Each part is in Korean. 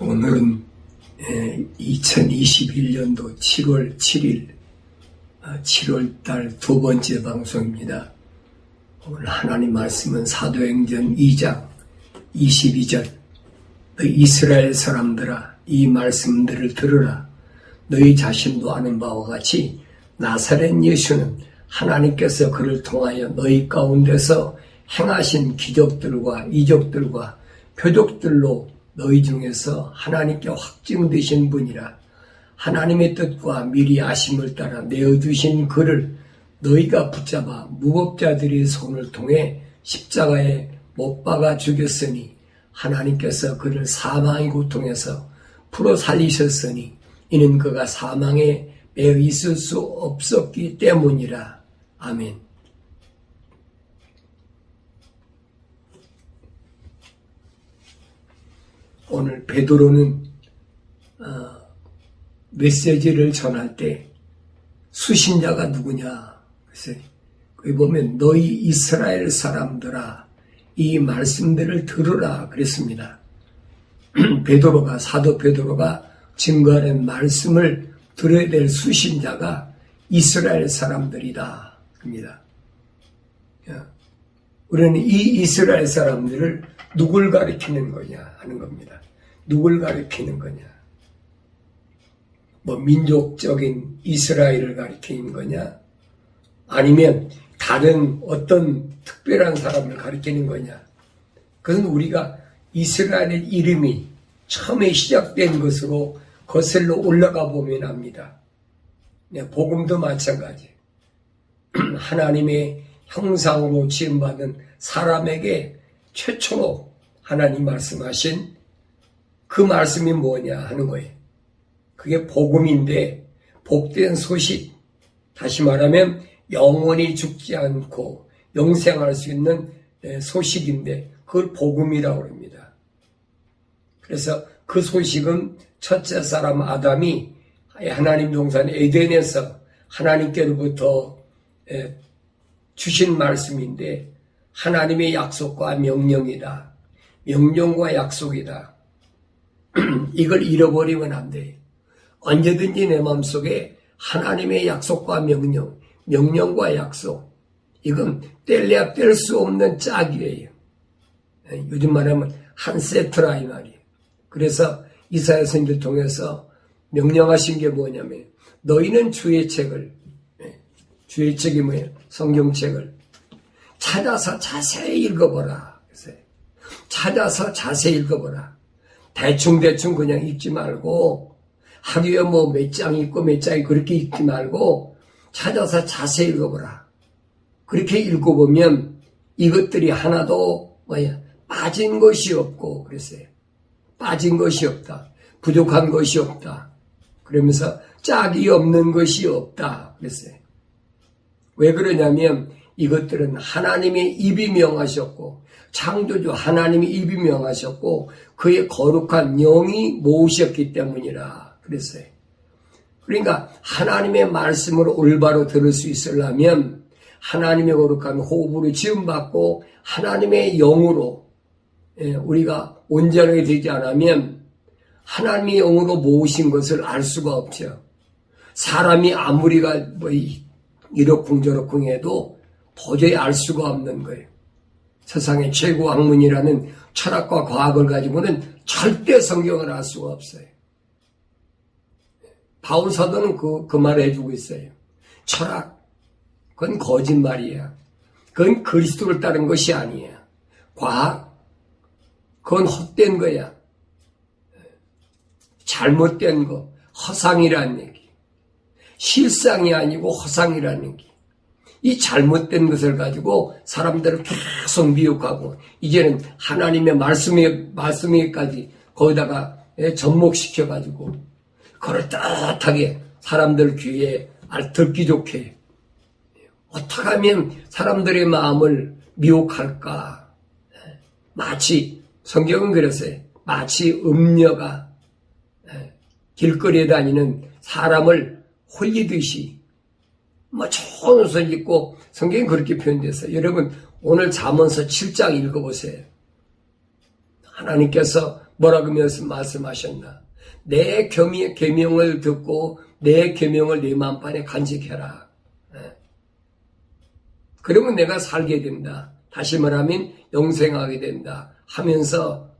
오늘은 2021년도 7월 7일 7월달 두 번째 방송입니다. 오늘 하나님 말씀은 사도행전 2장 22절 너희 이스라엘 사람들아 이 말씀들을 들으라. 너희 자신도 아는 바와 같이 나사렛 예수는 하나님께서 그를 통하여 너희 가운데서 행하신 기적들과 이적들과 표적들로 너희 중에서 하나님께 확증되신 분이라. 하나님의 뜻과 미리 아심을 따라 내어주신 그를 너희가 붙잡아 무법자들의 손을 통해 십자가에 못 박아 죽였으니 하나님께서 그를 사망의 고통에서 풀어 살리셨으니 이는 그가 사망에 매여 있을 수 없었기 때문이라. 아멘. 오늘 베드로는 메시지를 전할 때 수신자가 누구냐? 그래서 거기 보면 너희 이스라엘 사람들아 이 말씀들을 들으라 그랬습니다. 사도 베드로가 증거하는 말씀을 들어야 될 수신자가 이스라엘 사람들이다 합니다. 우리는 이 이스라엘 사람들을 누굴 가리키는 거냐 하는 겁니다. 누굴 가리키는 거냐? 민족적인 이스라엘을 가리키는 거냐? 아니면 다른 어떤 특별한 사람을 가리키는 거냐? 그것은 우리가 이스라엘의 이름이 처음에 시작된 것으로 거슬러 올라가 보면 압니다. 복음도 마찬가지. 하나님의 형상으로 지음받은 사람에게 최초로 하나님 말씀하신 그 말씀이 뭐냐 하는 거예요. 그게 복음인데 복된 소식, 다시 말하면 영원히 죽지 않고 영생할 수 있는 소식인데 그걸 복음이라고 합니다. 그래서 그 소식은 첫째 사람 아담이 하나님 동산 에덴에서 하나님께로부터 주신 말씀인데 하나님의 약속과 명령이다. 명령과 약속이다. 이걸 잃어버리면 안 돼요. 언제든지 내 마음속에 하나님의 약속과 명령과 약속, 이건 뗄래야 뗄 수 없는 짝이에요. 요즘 말하면 한 세트라 이 말이에요. 그래서 이사야 선지를 통해서 명령하신 게 뭐냐면 너희는 주의 책을, 주의 책이 뭐예요? 성경책을 찾아서 자세히 읽어보라. 찾아서 자세히 읽어보라. 대충 그냥 읽지 말고 하루에 몇 장 읽고 몇 장이 그렇게 읽지 말고 찾아서 자세히 읽어보라. 그렇게 읽어보면 이것들이 하나도 빠진 것이 없고 그랬어요. 빠진 것이 없다. 부족한 것이 없다. 그러면서 짝이 없는 것이 없다. 그랬어요. 왜 그러냐면 이것들은 하나님의 입이 명하셨고 창조주 하나님의 입이 명하셨고 그의 거룩한 영이 모으셨기 때문이라 그랬어요. 그러니까 하나님의 말씀을 올바로 들을 수 있으려면 하나님의 거룩한 호흡으로 지음받고 하나님의 영으로 우리가 온전하게 되지 않으면 하나님의 영으로 모으신 것을 알 수가 없죠. 사람이 아무리가 이러쿵저러쿵 해도 도저히 알 수가 없는 거예요. 세상의 최고 학문이라는 철학과 과학을 가지고는 절대 성경을 알 수가 없어요. 바울 사도는 그 말을 해주고 있어요. 철학, 그건 거짓말이야. 그건 그리스도를 따른 것이 아니야. 과학, 그건 헛된 거야. 잘못된 거, 허상이라는 얘기. 실상이 아니고 허상이라는 얘기. 이 잘못된 것을 가지고 사람들을 계속 미혹하고 이제는 하나님의 말씀에까지 거기다가 접목시켜가지고 그걸 따뜻하게 사람들 귀에 듣기 좋게 어떻게 하면 사람들의 마음을 미혹할까. 마치 성경은 그랬어요. 마치 음녀가 길거리에 다니는 사람을 홀리듯이 좋은 옷을 입고 성경이 그렇게 표현됐어요. 여러분 오늘 잠언서 7장 읽어보세요. 하나님께서 뭐라고 말씀하셨나? 내 계명을 듣고 내 계명을 내 마음판에 간직해라. 그러면 내가 살게 된다. 다시 말하면 영생하게 된다 하면서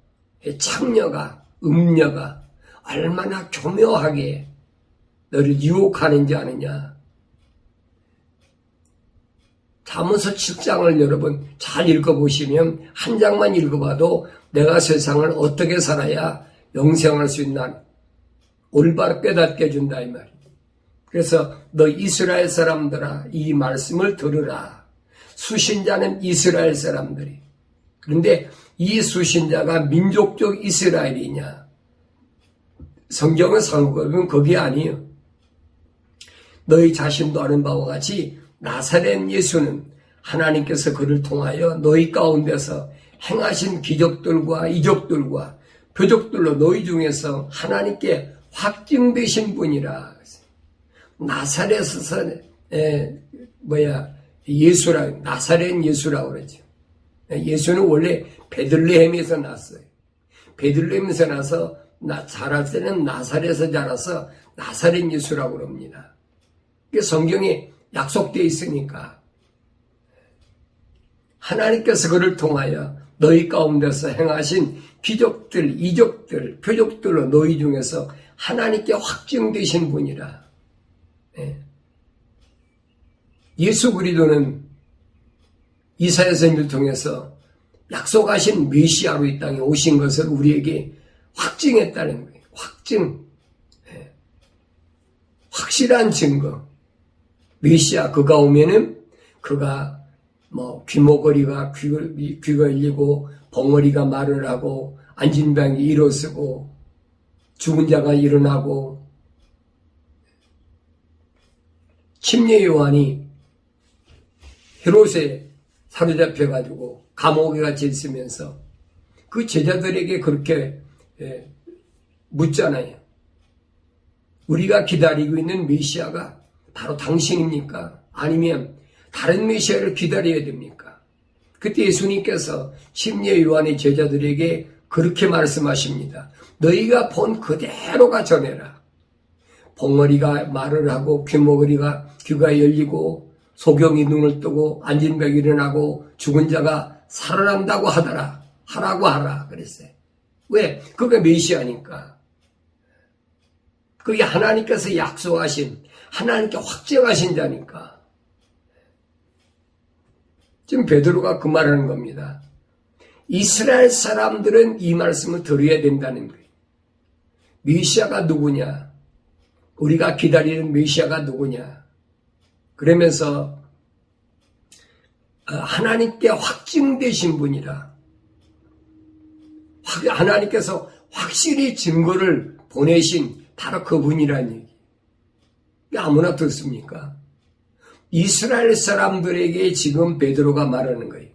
창녀가, 음녀가 얼마나 교묘하게 너를 유혹하는지 아느냐. 잠언서 7장을 여러분 잘 읽어보시면 한 장만 읽어봐도 내가 세상을 어떻게 살아야 영생할 수 있나 올바로 깨닫게 해준다 이 말이에요. 그래서 너 이스라엘 사람들아 이 말씀을 들으라. 수신자는 이스라엘 사람들이. 그런데 이 수신자가 민족적 이스라엘이냐? 성경은 살펴보면 그게 아니에요. 너희 자신도 아는 바와 같이 나사렛 예수는 하나님께서 그를 통하여 너희 가운데서 행하신 기적들과 이적들과 표적들로 너희 중에서 하나님께 확증되신 분이라. 나사렛에서 나사렛 예수라고 그러죠. 예수는 원래 베들레헴에서 났어요. 베들레헴에서 나서 자랄 때는 나사렛에서 자라서 나사렛 예수라고 그럽니다. 성경에 약속되어 있으니까 하나님께서 그를 통하여 너희 가운데서 행하신 기적들, 이적들, 표적들로 너희 중에서 하나님께 확증되신 분이라. 예수 그리스도는 이사야 선지를 통해서 약속하신 메시아로 이 땅에 오신 것을 우리에게 확증했다는 거예요. 확증. 확실한 증거. 메시아 그가 오면은 그가 귀머거리가 귀가 열리고 벙어리가 말을 하고 앉은 병이 일어서고 죽은 자가 일어나고 침례 요한이 헤롯에 사로잡혀가지고 감옥에 갇혀 있으면서 그 제자들에게 그렇게 묻잖아요. 우리가 기다리고 있는 메시아가 바로 당신입니까? 아니면 다른 메시아를 기다려야 됩니까? 그때 예수님께서 침례 요한의 제자들에게 그렇게 말씀하십니다. 너희가 본 그대로가 전해라. 벙어리가 말을 하고 귀머거리가 귀가 열리고 소경이 눈을 뜨고 앉은 벽이 일어나고 죽은 자가 살아난다고 하라고 하라 그랬어요. 왜? 그게 메시아니까. 그게 하나님께서 약속하신 하나님께 확정하신 자니까. 지금 베드로가 그 말하는 겁니다. 이스라엘 사람들은 이 말씀을 들어야 된다는 거예요. 메시아가 누구냐? 우리가 기다리는 메시아가 누구냐? 그러면서 하나님께 확증되신 분이라. 하나님께서 확실히 증거를 보내신 바로 그분이라는 얘기. 아무나 듣습니까? 이스라엘 사람들에게 지금 베드로가 말하는 거예요.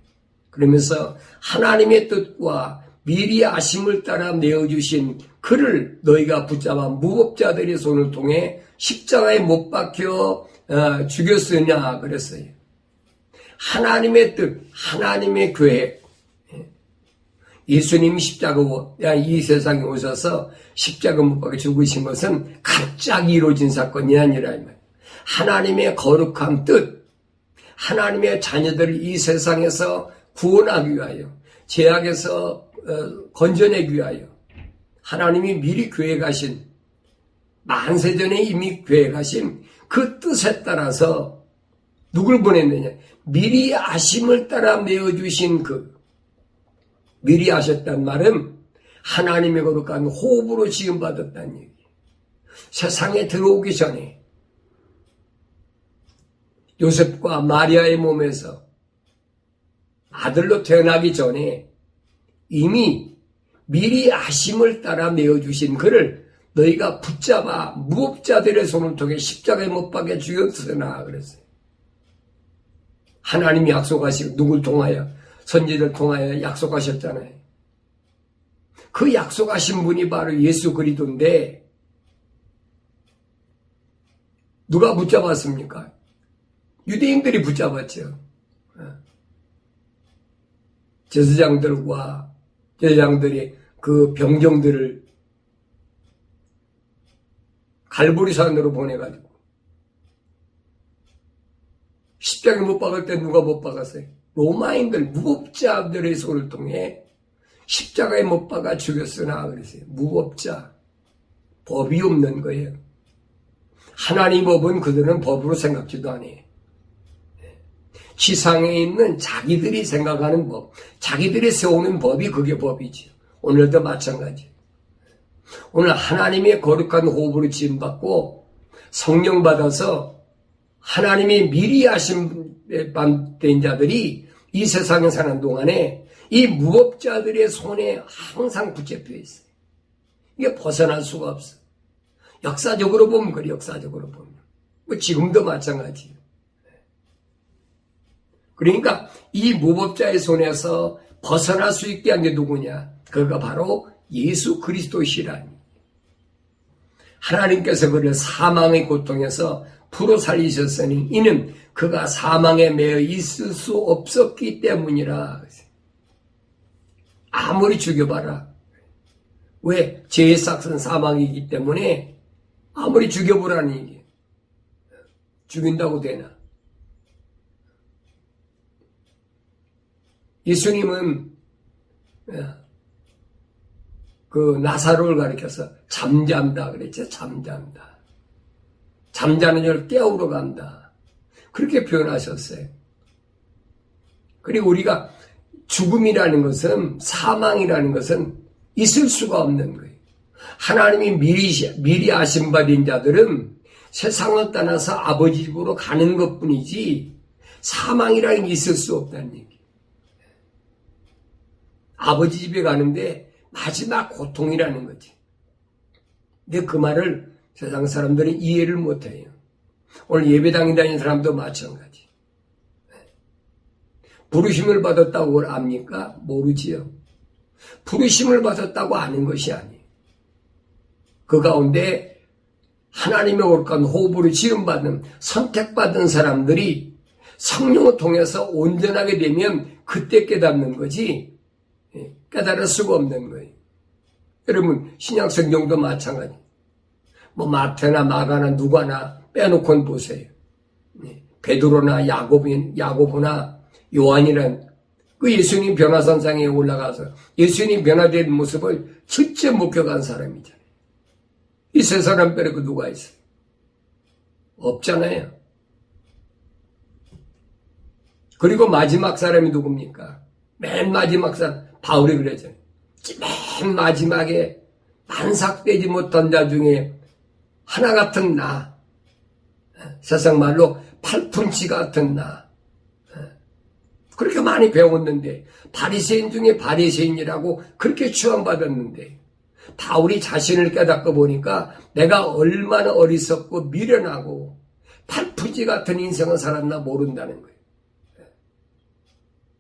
그러면서 하나님의 뜻과 미리 아심을 따라 내어주신 그를 너희가 붙잡아 무법자들의 손을 통해 십자가에 못 박혀 죽였으냐 그랬어요. 하나님의 뜻, 하나님의 계획. 예수님이 이 세상에 오셔서 십자가 못 박혀 죽으신 것은 갑자기 이루어진 사건이 아니라 하나님의 거룩한 뜻, 하나님의 자녀들을 이 세상에서 구원하기 위하여, 죄악에서 건져내기 위하여 하나님이 미리 계획하신, 만세전에 이미 계획하신 그 뜻에 따라서 누굴 보냈느냐? 미리 아심을 따라 내어주신 미리 아셨단 말은 하나님의 거룩한 호흡으로 지음받았다는 얘기. 세상에 들어오기 전에 요셉과 마리아의 몸에서 아들로 태어나기 전에 이미 미리 아심을 따라 내어주신 그를 너희가 붙잡아 무법자들의 손을 통해 십자가에 못 박여 죽였으나 그랬어요. 하나님이 약속하시고 누굴 통하여? 선지자를 통하여 약속하셨잖아요. 그 약속하신 분이 바로 예수 그리스도인데 누가 붙잡았습니까? 유대인들이 붙잡았죠. 제사장들과 제사장들이 그 병정들을 갈보리산으로 보내가지고 십자가에 못 박을 때 누가 못 박았어요? 로마인들, 무법자들의 손을 통해 십자가에 못 박아 죽였으나 그랬어요. 무법자. 법이 없는 거예요. 하나님 법은 그들은 법으로 생각지도 않아요. 지상에 있는 자기들이 생각하는 법, 자기들이 세우는 법이 그게 법이지. 오늘도 마찬가지. 오늘 하나님의 거룩한 호흡으로 지음받고 성령 받아서 하나님이 미리 하신 된 자들이 이 세상에 사는 동안에 이 무법자들의 손에 항상 붙잡혀 있어요. 이게 벗어날 수가 없어. 역사적으로 보면 그래, 역사적으로 보면. 뭐 지금도 마찬가지예요. 그러니까 이 무법자의 손에서 벗어날 수 있게 한 게 누구냐? 그가 바로 예수 그리스도시라니. 하나님께서 그를 사망의 고통에서 풀어 살리셨으니 이는 그가 사망에 매여 있을 수 없었기 때문이라. 아무리 죽여봐라. 왜? 죄의 삭은 사망이기 때문에 아무리 죽여보라는 얘기예요. 죽인다고 되나? 예수님은 그 나사로를 가리켜서 잠잠다 그랬죠. 잠잠다. 잠자는 자를 깨우러 간다. 그렇게 표현하셨어요. 그리고 우리가 죽음이라는 것은, 사망이라는 것은 있을 수가 없는 거예요. 하나님이 미리 아심받은 자들은 세상을 떠나서 아버지 집으로 가는 것 뿐이지 사망이라는 게 있을 수 없다는 얘기. 아버지 집에 가는데 마지막 고통이라는 거지. 근데 그 말을 세상 사람들은 이해를 못해요. 오늘 예배당에 다니는 사람도 마찬가지. 부르심을 받았다고 압니까? 모르지요. 부르심을 받았다고 아는 것이 아니에요. 그 가운데 하나님의 거룩한 호흡으로 지음받은 선택받은 사람들이 성령을 통해서 온전하게 되면 그때 깨닫는 거지 깨달을 수가 없는 거예요. 여러분 신약 성경도 마찬가지. 뭐 마태나 마가나 누가나 빼놓고 보세요. 베드로나 야고보나 요한이란 그 예수님 변화산상에 올라가서 예수님 변화된 모습을 직접 목격한 사람이잖아요. 이 세 사람 빼놓고 누가 있어요? 없잖아요. 그리고 마지막 사람이 누굽니까? 맨 마지막 사람 바울이 그러잖아요. 맨 마지막에 만삭되지 못한 자 중에 하나 같은 나, 세상 말로 팔꿈치 같은 나, 그렇게 많이 배웠는데 바리새인 중에 바리새인이라고 그렇게 추앙받았는데 바울이 자신을 깨닫고 보니까 내가 얼마나 어리석고 미련하고 팔꿈치 같은 인생을 살았나 모른다는 거예요.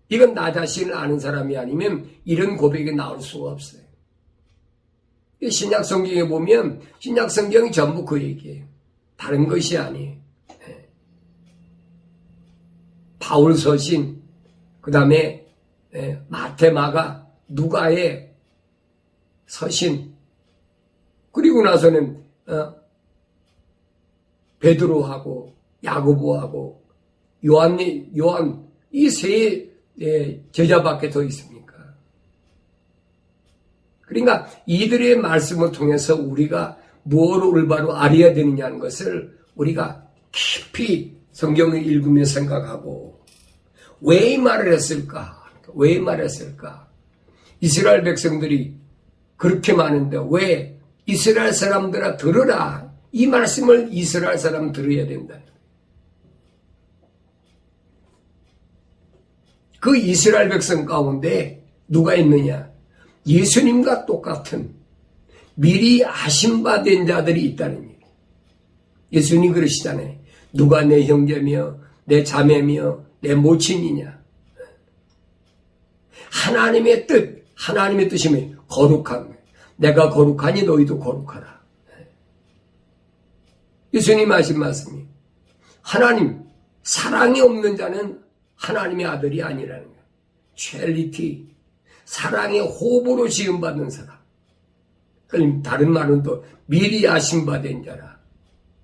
이건 나 자신을 아는 사람이 아니면 이런 고백이 나올 수가 없어요. 신약 성경에 보면 신약 성경이 전부 그 얘기예요. 다른 것이 아니에요. 바울 서신, 그 다음에 마태, 마가, 누가의 서신, 그리고 나서는 베드로하고 야고보하고 요한 이 세 제자밖에 더 있습니까? 그러니까 이들의 말씀을 통해서 우리가 무엇을 올바로 알아야 되느냐는 것을 우리가 깊이 성경을 읽으며 생각하고 왜 이 말을 했을까? 왜 이 말을 했을까? 이스라엘 백성들이 그렇게 많은데 왜 이스라엘 사람들아 들으라. 이 말씀을 이스라엘 사람 들어야 된다. 그 이스라엘 백성 가운데 누가 있느냐? 예수님과 똑같은 미리 아심받은 자들이 있다는 얘기. 예수님 그러시잖아요. 누가 내 형제며 내 자매며 내 모친이냐. 하나님의 뜻이면 거룩함. 내가 거룩하니 너희도 거룩하라. 예수님 하신 말씀이 하나님, 사랑이 없는 자는 하나님의 아들이 아니라는 거예요. 첼리티. 사랑의 호흡으로 지음받는 사람. 다른 말은 또 미리 아심받은 자라.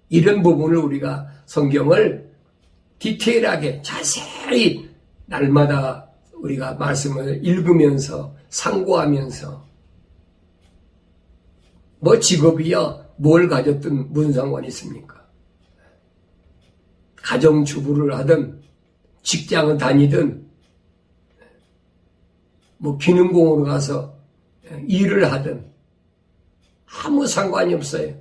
이런 부분을 우리가 성경을 디테일하게 자세히 날마다 우리가 말씀을 읽으면서 상고하면서 뭐 직업이야 뭘 가졌든 무슨 상관이 있습니까? 가정주부를 하든 직장을 다니든 뭐 기능공으로 가서 일을 하든 아무 상관이 없어요.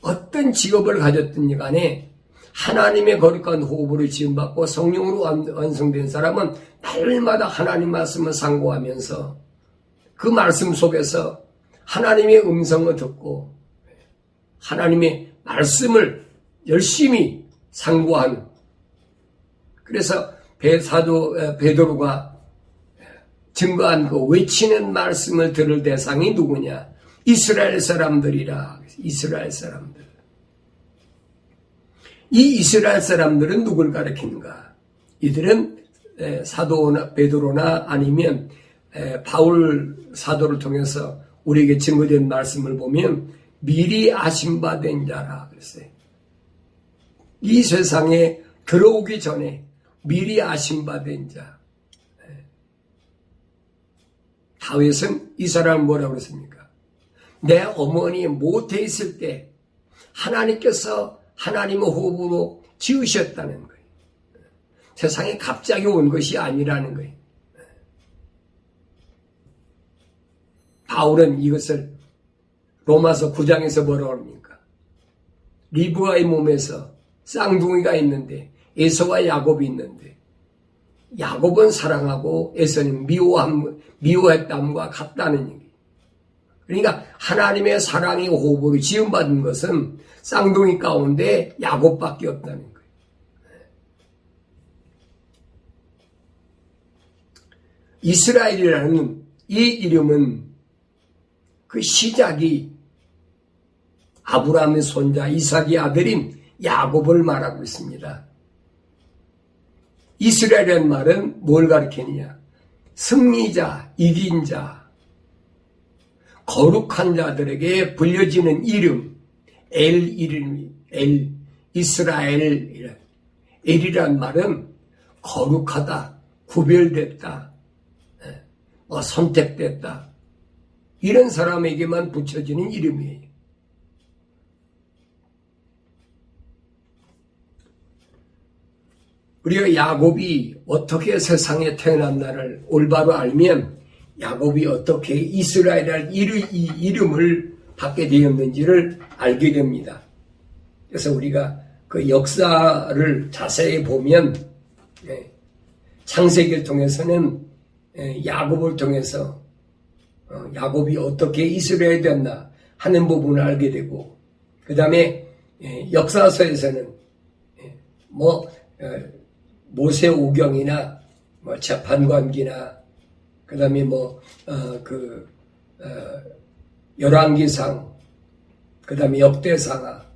어떤 직업을 가졌든지 간에 하나님의 거룩한 호흡으로 지음받고 성령으로 완성된 사람은 날마다 하나님 말씀을 상고하면서 그 말씀 속에서 하나님의 음성을 듣고 하나님의 말씀을 열심히 상고하는, 그래서 사도 베드로가 증거한 그 외치는 말씀을 들을 대상이 누구냐? 이스라엘 사람들이라. 이스라엘 사람들. 이 이스라엘 사람들은 누굴 가리키는가? 이들은 사도 베드로나 아니면 바울 사도를 통해서 우리에게 증거된 말씀을 보면 미리 아심받은 자라 그랬어요. 이 세상에 들어오기 전에 미리 아심받은 자. 다윗은 이 사람을 뭐라고 그랬습니까? 내 어머니 모태에 있을 때 하나님께서 하나님의 호흡으로 지으셨다는 거예요. 세상에 갑자기 온 것이 아니라는 거예요. 바울은 이것을 로마서 9장에서 뭐라고 합니까? 리브가의 몸에서 쌍둥이가 있는데 에서와 야곱이 있는데 야곱은 사랑하고 에서는 미워했담과 같다는 얘기. 그러니까 하나님의 사랑의 호흡으로 지음받은 것은 쌍둥이 가운데 야곱밖에 없다는 거예요. 이스라엘이라는 이 이름은 그 시작이 아브라함의 손자 이삭의 아들인 야곱을 말하고 있습니다. 이스라엘이라는 말은 뭘 가리키느냐? 승리자, 이긴 자, 거룩한 자들에게 불려지는 이름, 이스라엘. 엘이란 말은 거룩하다, 구별됐다, 선택됐다. 이런 사람에게만 붙여지는 이름이에요. 우리가 야곱이 어떻게 세상에 태어났나를 올바로 알면 야곱이 어떻게 이스라엘이라는 이 이름을 받게 되었는지를 알게 됩니다. 그래서 우리가 그 역사를 자세히 보면 창세기를 통해서는 야곱을 통해서 야곱이 어떻게 이스라엘이 됐나 하는 부분을 알게 되고, 그 다음에 역사서에서는 모세 오경이나 재판관기나 그 다음에 열왕기상, 그 다음에 역대상하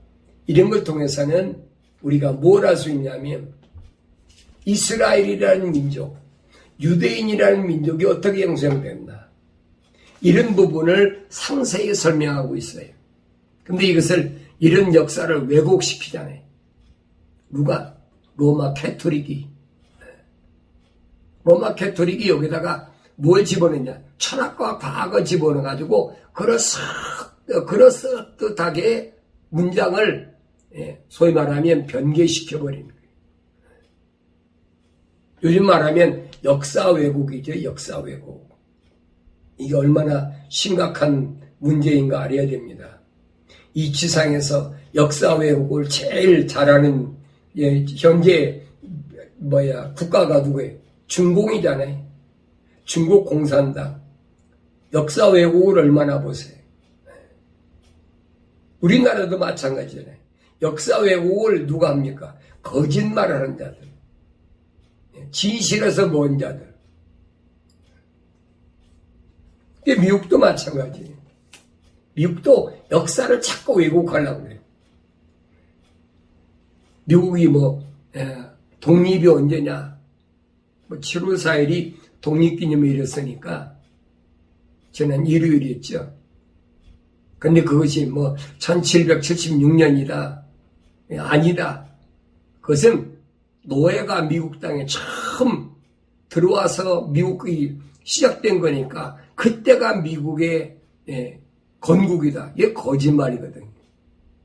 이런 걸 통해서는 우리가 뭘 알 수 있냐면 이스라엘이라는 민족, 유대인이라는 민족이 어떻게 형성됐나 이런 부분을 상세히 설명하고 있어요. 근데 이런 역사를 왜곡시키잖아요. 누가? 로마 캐토릭이 여기다가 뭘 집어넣냐? 철학과 과학을 집어넣어가지고 그럴듯하게 문장을 소위 말하면 변개시켜버리는 거예요. 요즘 말하면 역사 왜곡이죠. 역사 왜곡. 이게 얼마나 심각한 문제인가 알아야 됩니다. 이 지상에서 역사 왜곡을 제일 잘하는 현재 국가가 누구예요? 중공이잖아요. 중국 공산당. 역사 왜곡을 얼마나 보세요. 우리나라도 마찬가지잖아요. 역사 왜곡을 누가 합니까? 거짓말하는 자들. 진실에서 먼 자들. 미국도 마찬가지예요. 미국도 역사를 자꾸 왜곡하려고 그래요. 미국이 독립이 언제냐? 7월 4일이 독립기념일이었으니까 지난 일요일이었죠. 근데 그것이 뭐 1776년이다. 아니다. 그것은 노예가 미국 땅에 처음 들어와서 미국이 시작된 거니까 그때가 미국의 건국이다. 이게 거짓말이거든요.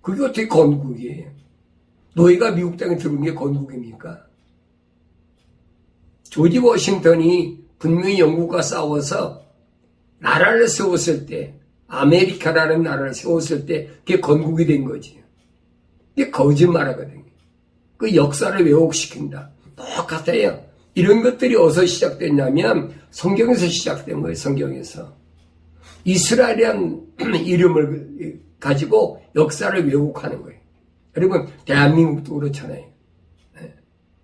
그게 어떻게 건국이에요? 노예가 미국 땅에 들어온 게 건국입니까? 조지 워싱턴이 분명히 영국과 싸워서 나라를 세웠을 때, 아메리카라는 나라를 세웠을 때 그게 건국이 된 거지. 이게 거짓말하거든요. 그 역사를 왜곡시킨다. 똑같아요. 이런 것들이 어디서 시작됐냐면 성경에서 시작된 거예요. 성경에서. 이스라엘이란 이름을 가지고 역사를 왜곡하는 거예요. 여러분 대한민국도 그렇잖아요.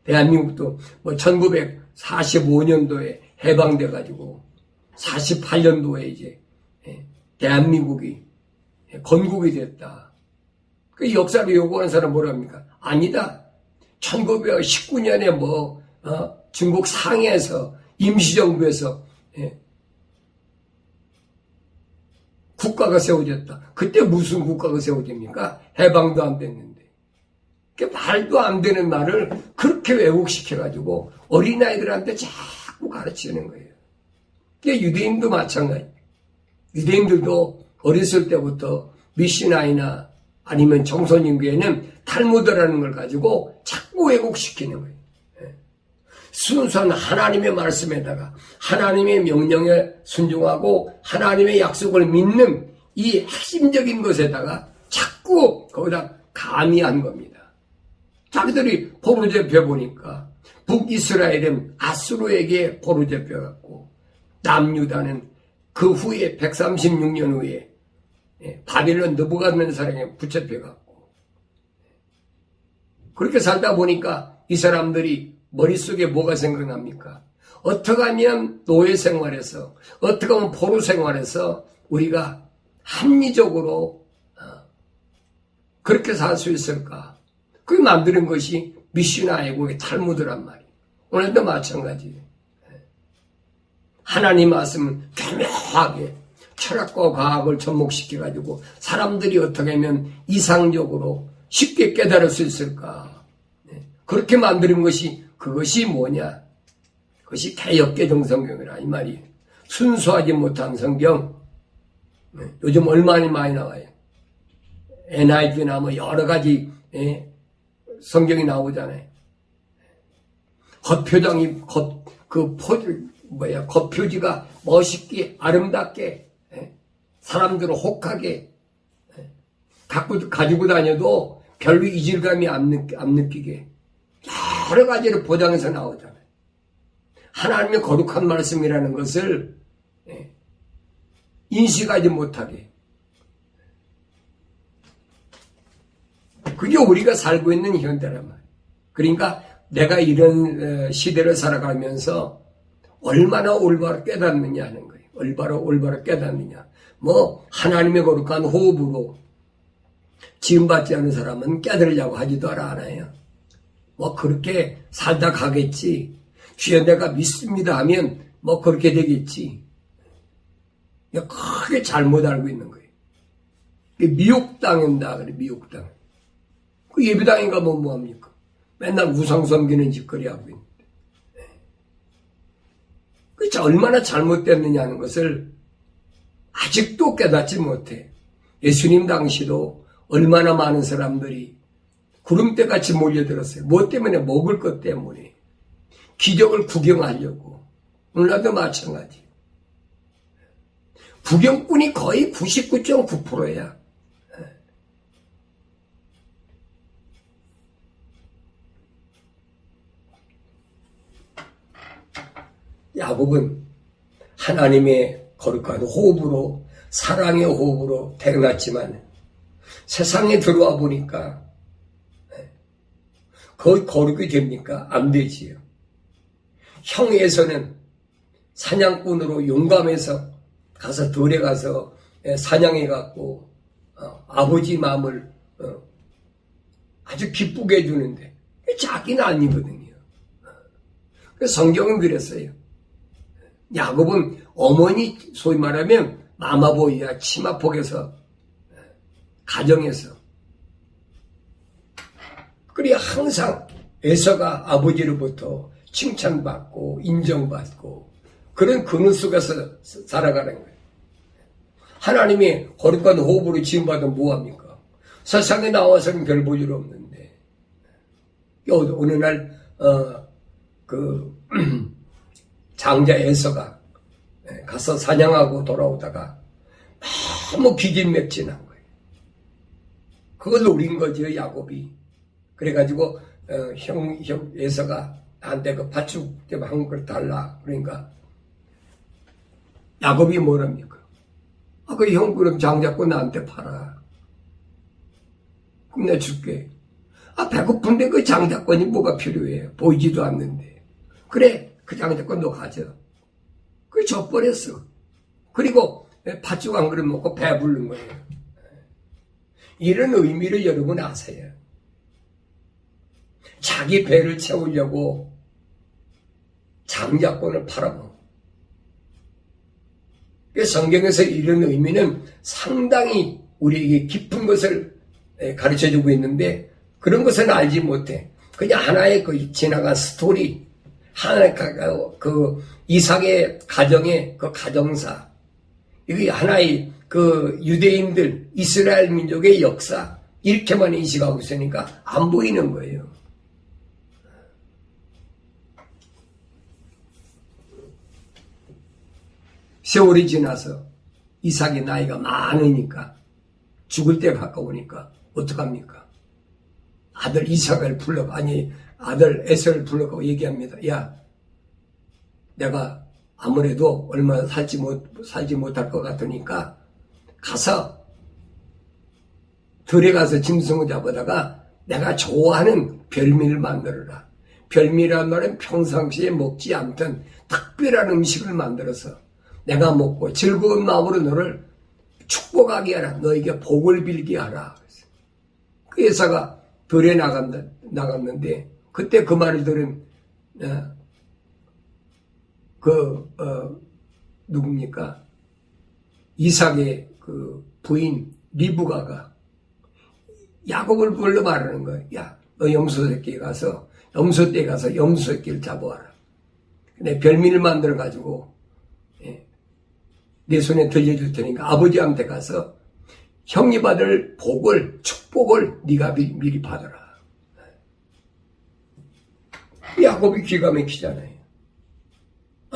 대한민국도 뭐 1945년도에 해방돼 가지고 48년도에 이제 대한민국이 건국이 됐다. 그 역사를 요구하는 사람 뭐라 합니까? 아니다. 1919년에 중국 상해에서 임시정부에서 국가가 세워졌다. 그때 무슨 국가가 세워집니까? 해방도 안 됐는데. 그 말도 안 되는 말을 그렇게 왜곡시켜가지고 어린아이들한테 자꾸 가르치는 거예요. 유대인도 마찬가지. 유대인들도 어렸을 때부터 미시나이나 아니면 정선인교에는 탈무드라는 걸 가지고 자꾸 왜곡시키는 거예요. 순수한 하나님의 말씀에다가 하나님의 명령에 순종하고 하나님의 약속을 믿는 이 핵심적인 것에다가 자꾸 거기다 가미한 겁니다. 자기들이 포로 잡혀보니까 북이스라엘은 아수르에게 포로 잡혀갔고 남유다는 그 후에 136년 후에 바빌론 느부갓네살에게 붙잡혀갔고 그렇게 살다 보니까 이 사람들이 머릿속에 뭐가 생각납니까? 어떻게 하면 노예 생활에서 어떻게 하면 포로 생활에서 우리가 합리적으로 그렇게 살 수 있을까? 그게 만드는 것이 미슈나 애국의 탈무드란 말이에요. 오늘도 마찬가지예요. 하나님 말씀은 교묘하게 철학과 과학을 접목시켜가지고 사람들이 어떻게 하면 이상적으로 쉽게 깨달을 수 있을까? 그렇게 만드는 것이 그것이 뭐냐? 그것이 개역개정 성경이라 이 말이에요. 순수하지 못한 성경. 요즘 얼마나 많이 나와요. NIV나 뭐 여러 가지 성경이 나오잖아요. 겉표지가 멋있게 아름답게 사람들을 혹하게 가지고 다녀도 별로 이질감이 안 느끼게 여러 가지를 보장해서 나오잖아요. 하나님의 거룩한 말씀이라는 것을 인식하지 못하게. 그게 우리가 살고 있는 현대란 말이에요. 그러니까 내가 이런 시대를 살아가면서 얼마나 올바로 깨닫느냐 하는 거예요. 올바로 깨닫느냐. 하나님의 거룩한 호흡으로 지음받지 않은 사람은 깨달으려고 하지도 않아요. 그렇게 살다 가겠지. 주여 내가 믿습니다 하면 그렇게 되겠지. 크게 잘못 알고 있는 거예요. 미혹당한다 그래, 미혹당. 그 예배당에 가면 뭐합니까? 맨날 우상 섬기는 짓거리 하고 있는데. 그게 얼마나 잘못됐느냐는 것을 아직도 깨닫지 못해. 예수님 당시도 얼마나 많은 사람들이 구름대같이 몰려들었어요. 뭐 때문에? 먹을 것 때문에. 기적을 구경하려고. 오늘날도 마찬가지. 구경꾼이 거의 99.9%야. 야곱은 하나님의 거룩한 호흡으로 사랑의 호흡으로 태어났지만 세상에 들어와 보니까 거의 거룩이 됩니까? 안 되지요. 형에서는 사냥꾼으로 용감해서 가서 들에 가서 사냥해 갖고 아버지 마음을 아주 기쁘게 해주는데 자기는 아니거든요. 그래서 성경은 그랬어요. 야곱은 어머니 소위 말하면 마마보이야 치마폭에서 가정에서 그래 항상 에서가 아버지로부터 칭찬받고 인정받고 그런 근원 속에서 살아가는 거예요. 하나님이 거룩한 호흡으로 지음받으면 뭐합니까? 세상에 나와서는 별 볼 일 없는데 어느 날 장자 에서가 가서 사냥하고 돌아오다가 너무 기진맥진한 거예요. 그걸 노린 거죠, 야곱이. 그래가지고 형 에서가 나한테 그 팥죽 한 걸 달라. 그러니까 야곱이 뭐랍니까? 그 형 그럼 장자권 나한테 팔아. 그럼 내가 줄게. 배고픈데 그 장자권이 뭐가 필요해? 보이지도 않는데. 그래, 그 장자권 너 가져. 그게 져버렸어. 그리고 팥죽 한 그릇 먹고 배부른 거예요. 이런 의미를 여러분 아세요? 자기 배를 채우려고 장자권을 팔아먹어. 성경에서 이런 의미는 상당히 우리에게 깊은 것을 가르쳐주고 있는데 그런 것은 알지 못해. 그냥 하나의 그 지나간 스토리, 하나의 그 이삭의 가정의 그 가정사, 이게 하나의 그 유대인들, 이스라엘 민족의 역사, 이렇게만 인식하고 있으니까 안 보이는 거예요. 세월이 지나서 이삭이 나이가 많으니까 죽을 때 가까우니까 어떡합니까? 아들 이삭을 아들 에서를 불러가고 얘기합니다. 야, 내가 아무래도 얼마 살지 못할 것 같으니까 가서 들에 가서 짐승을 잡아다가 내가 좋아하는 별미를 만들어라. 별미란 말은 평상시에 먹지 않던 특별한 음식을 만들어서 내가 먹고 즐거운 마음으로 너를 축복하게 하라. 너에게 복을 빌게 하라. 그 여사가 들에 나갔는데 그때 그 말을 들은 누굽니까? 이삭의 그 부인 리브가가 야곱을 불러 말하는 거예요. 야, 너 염소 새끼에 가서 염소떼에 가서 염소 새끼를 잡아와라. 내 별미를 만들어 가지고 내 손에 들려줄 테니까 아버지한테 가서 형이 받을 복을 축복을 네가 미리 받아라. 야곱이 기가 막히잖아요.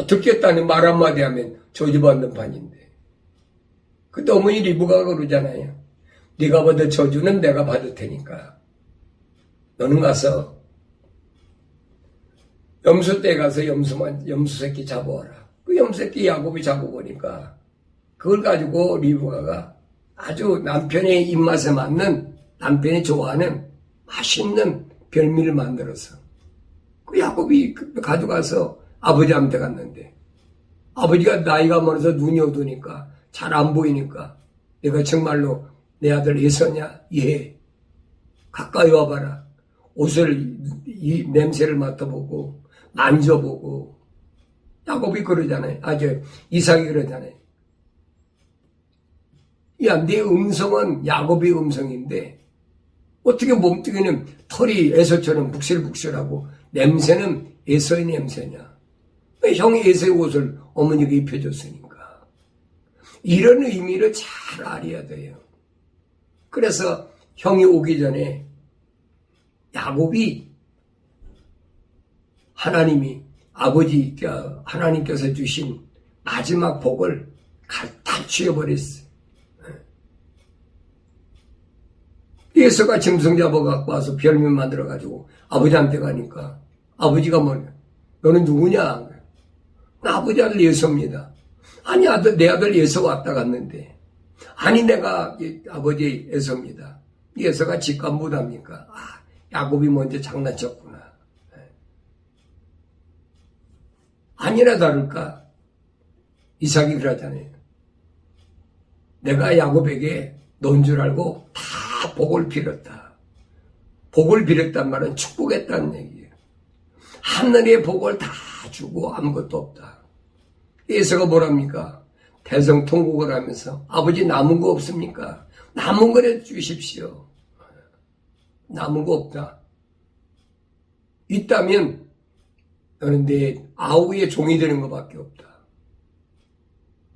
듣겠다니 말 한마디 하면 저주받는 판인데. 그때 어머니 리브가가 그러잖아요. 네가 받을 저주는 내가 받을 테니까 너는 가서 염소떼에 가서 염소 새끼 잡아와라. 그 염소 새끼 야곱이 잡아보니까 그걸 가지고 리브가가 아주 남편의 입맛에 맞는, 남편이 좋아하는 맛있는 별미를 만들어서 그 야곱이 가져가서 아버지한테 갔는데 아버지가 나이가 많아서 눈이 어두우니까 잘 안 보이니까 내가 정말로 내 아들 에서냐? 예. 가까이 와봐라. 옷을 이 냄새를 맡아보고 만져보고 야곱이 그러잖아요. 이삭이 그러잖아요. 야, 내 음성은 야곱의 음성인데 어떻게 몸뚱이는 털이 에서처럼 북실북실하고 냄새는 에서의 냄새냐? 형이 에서의 옷을 어머니가 입혀줬으니까. 이런 의미를 잘 알아야 돼요. 그래서 형이 오기 전에 야곱이 하나님께서 주신 마지막 복을 다 취해버렸어요. 에서가 짐승 잡아갖고 와서 별미 만들어가지고 아버지한테 가니까 아버지가 뭐냐? 너는 누구냐? 나 아버지 아들 에서입니다. 아니 내 아들 에서 왔다 갔는데 아니 내가 아버지 에서입니다. 에서가 직감 못합니까? 야곱이 먼저 장난쳤구나. 아니나 다를까 이삭이 그러잖아요. 내가 야곱에게 넌 줄 알고 다 복을 빌었다. 복을 빌었단 말은 축복했다는 얘기예요. 하늘의 복을 다 주고 아무것도 없다. 에서가 뭐랍니까? 대성통곡을 하면서 아버지 남은 거 없습니까? 남은 거라도 주십시오. 남은 거 없다. 있다면 너는 내 아우의 종이 되는 것밖에 없다.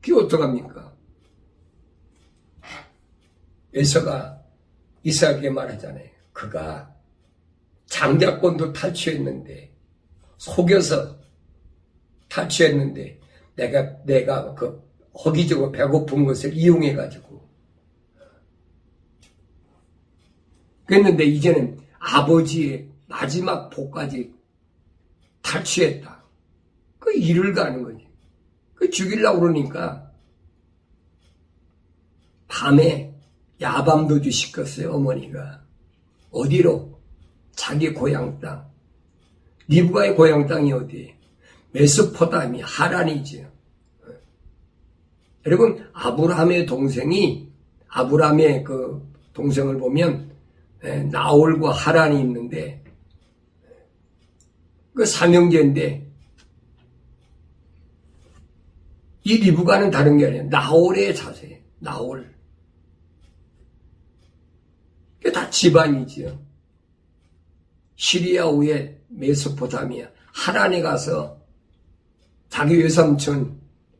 그게 어떡합니까? 에서가 이삭에게 말하잖아요. 그가 장자권도 탈취했는데, 속여서 탈취했는데, 내가 그 허기지고 배고픈 것을 이용해가지고. 그랬는데 이제는 아버지의 마지막 복까지 탈취했다. 그 일을 가는 거지. 그 죽이려고 그러니까 밤에 야밤도주 시켰어요, 어머니가. 어디로? 자기 고향 땅. 리브가의 고향 땅이 어디예요? 메소포타미아, 하란이죠. 여러분, 아브라함의 그 동생을 보면 나홀과 하란이 있는데 그 삼형제인데 이 리브가는 다른 게 아니에요. 나홀의 자세예요. 나홀. 그게 다 집안이지요. 시리아 후에 메소포타미아 하란에 가서 자기 외삼촌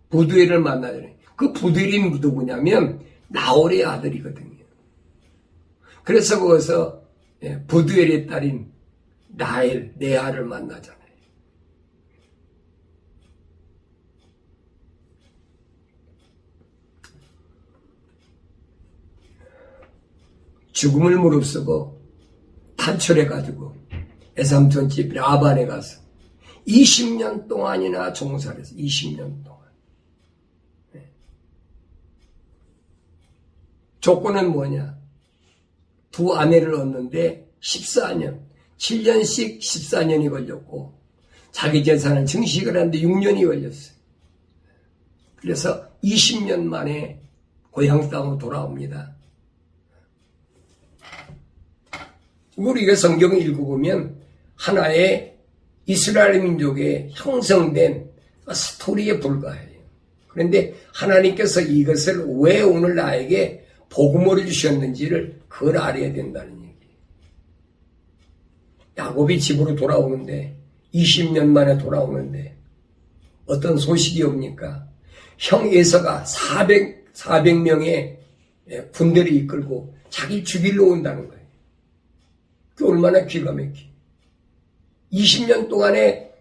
부두엘을 만나잖아요. 그 부두엘이 누구냐면 나홀의 아들이거든요. 그래서 거기서 부두엘의 딸인 라헬, 레아를 만나잖아요. 죽음을 무릅쓰고 탈출해가지고 외삼촌 집 라반에 가서 20년 동안이나 종사를 했어요. 20년 동안. 조건은 뭐냐? 두 아내를 얻는데 14년, 7년씩 14년이 걸렸고 자기 재산을 증식을 하는데 6년이 걸렸어요. 그래서 20년 만에 고향 땅으로 돌아옵니다. 우리가 성경을 읽어보면 하나의 이스라엘 민족의 형성된 스토리에 불과해요. 그런데 하나님께서 이것을 왜 오늘 나에게 복음을 주셨는지를 그걸 알아야 된다는 얘기예요. 야곱이 집으로 돌아오는데 20년 만에 돌아오는데 어떤 소식이 옵니까? 형 에서가 400명의 군대를 이끌고 자기 죽이러 온다는 거예요. 그게 얼마나 기가 막히. 20년 동안에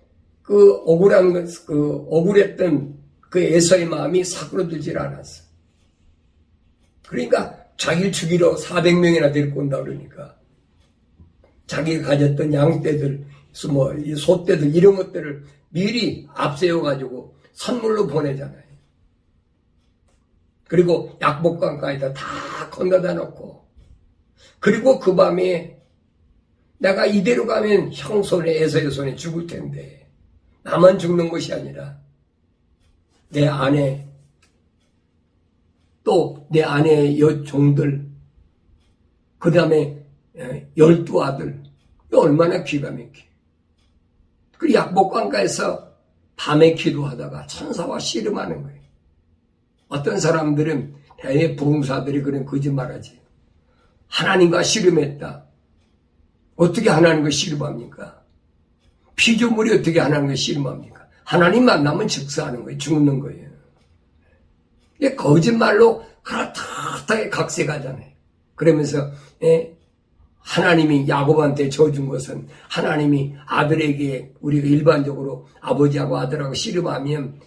억울했던 그 에서의 마음이 사그러들질 않았어. 그러니까 자기를 죽이러 400명이나 데리고 온다 그러니까 자기가 가졌던 양떼들, 소떼들 이런 것들을 미리 앞세워가지고 선물로 보내잖아요. 그리고 약복강가에다 다 건너다 놓고 그리고 그 밤에 내가 이대로 가면 형 손에 에서의 손에 죽을 텐데 나만 죽는 것이 아니라 내 아내 또 내 아내의 종들 그 다음에 12아들 얼마나 기가 막혀. 그 약복강가에서 밤에 기도하다가 천사와 씨름하는 거예요. 어떤 사람들은 대의 부흥사들이 그런 거짓말하지. 하나님과 씨름했다. 어떻게 하나님과 씨름합니까? 피조물이 어떻게 하나님과 씨름합니까? 하나님 만나면 즉사하는 거예요. 죽는 거예요. 이게 거짓말로 그렇다하게 각색하잖아요. 그러면서 하나님이 야곱한테 줘준 것은 하나님이 아들에게 우리가 일반적으로 아버지하고 아들하고 씨름하면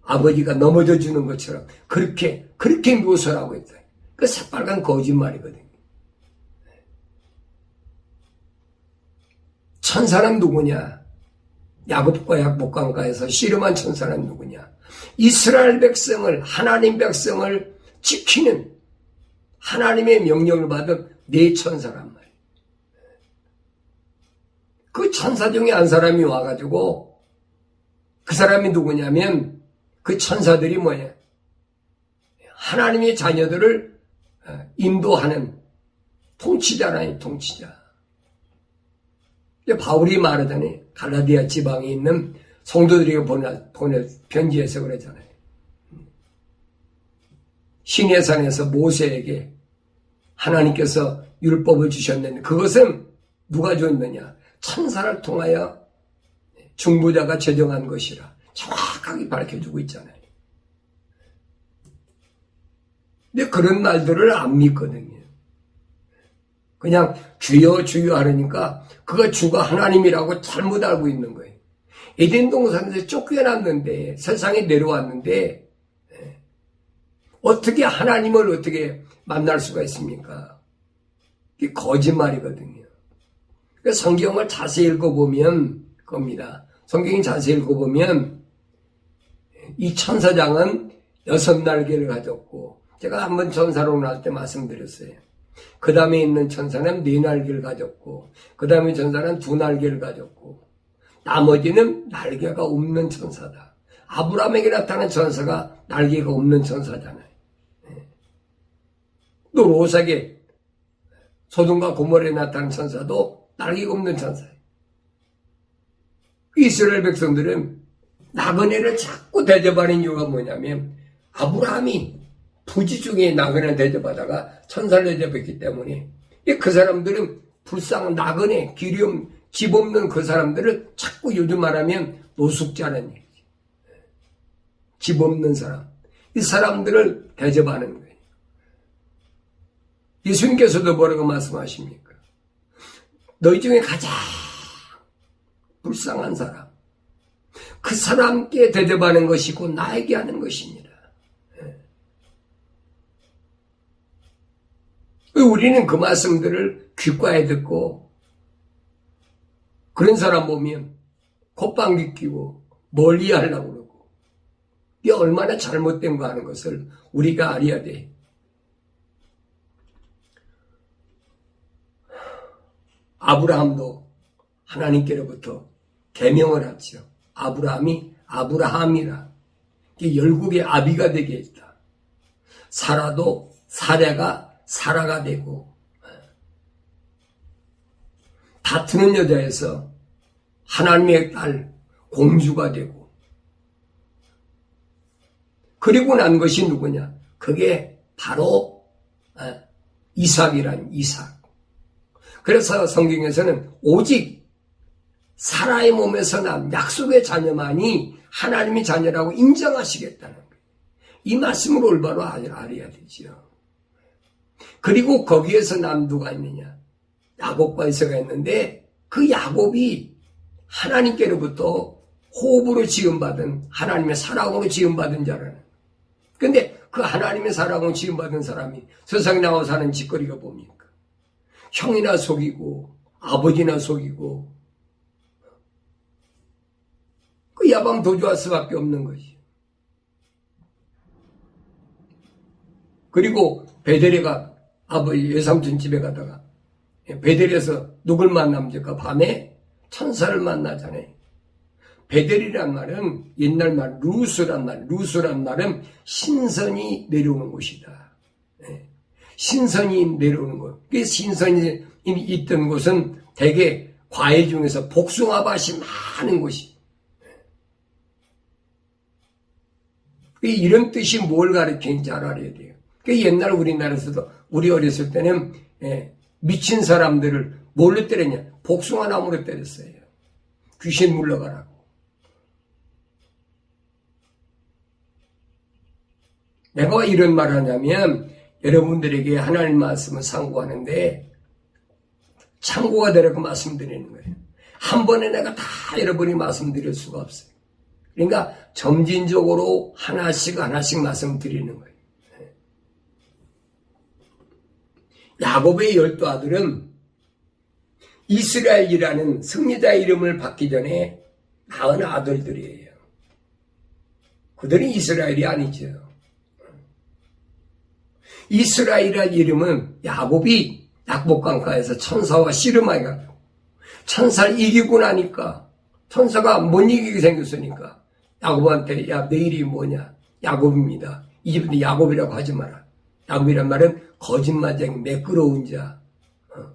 아버지가 넘어져 주는 것처럼 그렇게 묘사하고 있다. 그 새빨간 거짓말이거든요. 천사는 누구냐? 야곱과 약복강가에서 씨름한 천사는 누구냐? 이스라엘 백성을, 하나님 백성을 지키는 하나님의 명령을 받은 네 천사란 말이에요. 그 천사 중에 한 사람이 와가지고 그 사람이 누구냐면 그 천사들이 뭐냐? 하나님의 자녀들을 인도하는 통치자라니, 통치자. 바울이 말하자니 갈라디아 지방에 있는 성도들에게 보내 편지에서 그러잖아요. 시내산에서 모세에게 하나님께서 율법을 주셨는데 그것은 누가 줬느냐? 천사를 통하여 중보자가 제정한 것이라 정확하게 밝혀주고 있잖아요. 근데 그런 말들을 안 믿거든요. 그냥 주여 주여 하려니까 그가 주가 하나님이라고 잘못 알고 있는 거예요. 에덴 동산에서 쫓겨났는데 세상에 내려왔는데 어떻게 하나님을 어떻게 만날 수가 있습니까? 이게 거짓말이거든요. 그러니까 성경을 자세히 읽어보면 겁니다. 성경이 자세히 읽어보면 이 천사장은 6날개를 가졌고 제가 한번 천사로 나올 때 말씀드렸어요. 그 다음에 있는 천사는 4날개를 가졌고 그 다음에 천사는 2날개를 가졌고 나머지는 날개가 없는 천사다. 아브라함에게 나타난 천사가 날개가 없는 천사잖아요. 또 롯에게 소돔과 고모라에 나타난 천사도 날개가 없는 천사예요. 이스라엘 백성들은 나그네를 자꾸 대접하는 이유가 뭐냐면 아브라함이 부지 중에 나그네 대접하다가 천사를 대접했기 때문에 그 사람들은 불쌍한 나그네, 기름, 집 없는 그 사람들을 자꾸 요즘 말하면 노숙자는 얘기죠. 집 없는 사람. 이 사람들을 대접하는 거예요. 예수님께서도 뭐라고 말씀하십니까? 너희 중에 가장 불쌍한 사람. 그 사람께 대접하는 것이고 나에게 하는 것입니다. 우리는 그 말씀들을 귓가에 듣고 그런 사람 보면 콧방귀 끼고 멀리 하려고 그러고 이게 얼마나 잘못된 거 하는 것을 우리가 알아야 돼. 아브라함도 하나님께로부터 계명을 하죠. 아브라함이 아브라함이라. 열국의 아비가 되게 했다. 사라도 사랴가 사라가 되고 다투는 여자에서 하나님의 딸 공주가 되고 그리고 난 것이 누구냐? 그게 바로 이삭이란 이삭. 그래서 성경에서는 오직 사라의 몸에서 난 약속의 자녀만이 하나님의 자녀라고 인정하시겠다는 거예요. 이 말씀을 올바로 알아야 되죠. 그리고 거기에서 난 누가 있느냐? 야곱과 이삭가 있는데 그 야곱이 하나님께로부터 호흡으로 지음받은 하나님의 사랑으로 지음받은 자라는. 근데 그 하나님의 사랑으로 지음받은 사람이 세상에 나와 사는 짓거리가 뭡니까? 형이나 속이고 아버지나 속이고 그 야방 도주할 수밖에 없는 것이죠. 그리고 베델레가 아버지 외삼촌 집에 가다가 베델에서 누굴 만납니까? 밤에 천사를 만나잖아요. 베델이란 말은 옛날 말 루스란 말, 루스란 말은 신선이 내려오는 곳이다. 신선이 내려오는 곳. 그 신선이 있던 곳은 대개 과일 중에서 복숭아밭이 많은 곳이. 이런 뜻이 뭘 가르치는지 잘 알아야 돼요. 옛날 우리나라에서도 우리 어렸을 때는 미친 사람들을 뭘로 때렸냐? 복숭아 나무로 때렸어요. 귀신 물러가라고. 내가 이런 말을 하냐면 여러분들에게 하나님 말씀을 상고하는데 참고가 되라고 말씀드리는 거예요. 한 번에 내가 다 여러분이 말씀드릴 수가 없어요. 그러니까 점진적으로 하나씩 말씀드리는 거예요. 야곱의 12 아들은 이스라엘이라는 승리자 이름을 받기 전에 낳은 아들들이에요. 그들은 이스라엘이 아니죠. 이스라엘이라는 이름은 야곱이 약복강가에서 천사와 씨름하여 천사를 이기고 나니까 천사가 못 이기게 생겼으니까 야곱한테 야, 내 이름이 뭐냐? 야곱입니다. 이집트 야곱이라고 하지 마라. 야곱이란 말은 거짓말쟁이, 매끄러운 자.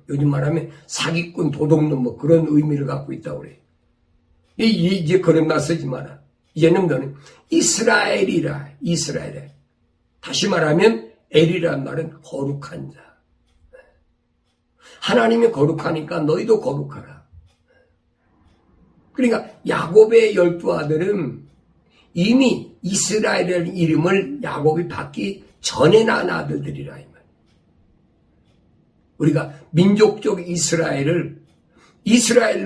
요즘 말하면 사기꾼, 도둑놈 뭐 그런 의미를 갖고 있다고 그래요. 이제 그런 말 쓰지 마라. 이제는 너는 이스라엘이라. 이스라엘. 다시 말하면 엘이란 말은 거룩한 자. 하나님이 거룩하니까 너희도 거룩하라. 그러니까 야곱의 12아들은 이미 이스라엘이라는 이름을 야곱이 받기 전에 낳은 아들들이라 이 말. 우리가 민족적 이스라엘로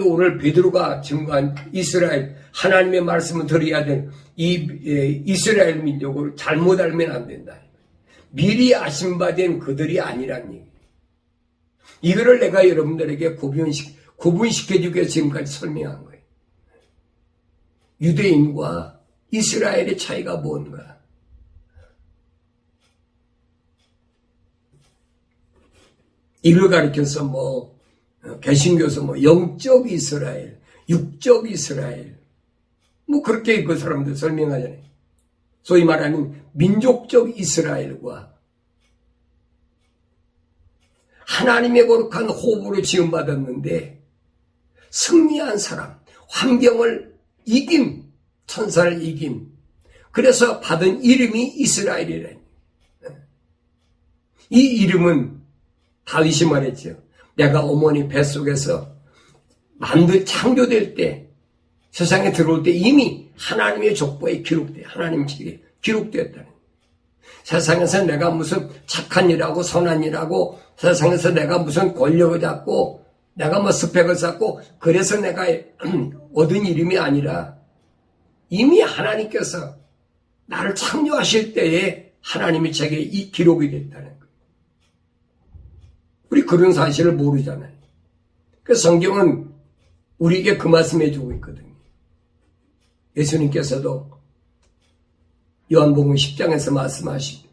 오늘 베드로가 증거한 이스라엘, 하나님의 말씀을 들어야 될 이 이스라엘 민족을 잘못 알면 안 된다. 미리 아심받은 그들이 아니란 얘기. 이거를 내가 여러분들에게 구분시켜주기 위해서 지금까지 설명한 거예요. 유대인과 이스라엘의 차이가 뭔가. 이걸 가리켜서 개신교에서 영적 이스라엘, 육적 이스라엘, 그렇게 그 사람들 설명하잖아요. 소위 말하는 민족적 이스라엘과 하나님의 거룩한 호흡으로 지음받았는데 승리한 사람, 환경을 이김, 천사를 이김. 그래서 받은 이름이 이스라엘이라니. 이 이름은 다윗이 말했죠. 내가 어머니 뱃속에서 창조될 때, 세상에 들어올 때 이미 하나님의 족보에 하나님 책에 기록되었다는. 세상에서 내가 무슨 착한 일하고 선한 일하고, 세상에서 내가 무슨 권력을 잡고, 내가 스펙을 쌓고, 그래서 내가 얻은 이름이 아니라, 이미 하나님께서 나를 창조하실 때에 하나님의 책에 이 기록이 됐다는 거예요. 우리 그런 사실을 모르잖아요. 그래서 성경은 우리에게 그 말씀해 주고 있거든요. 예수님께서도 요한복음 10장에서 말씀하시고,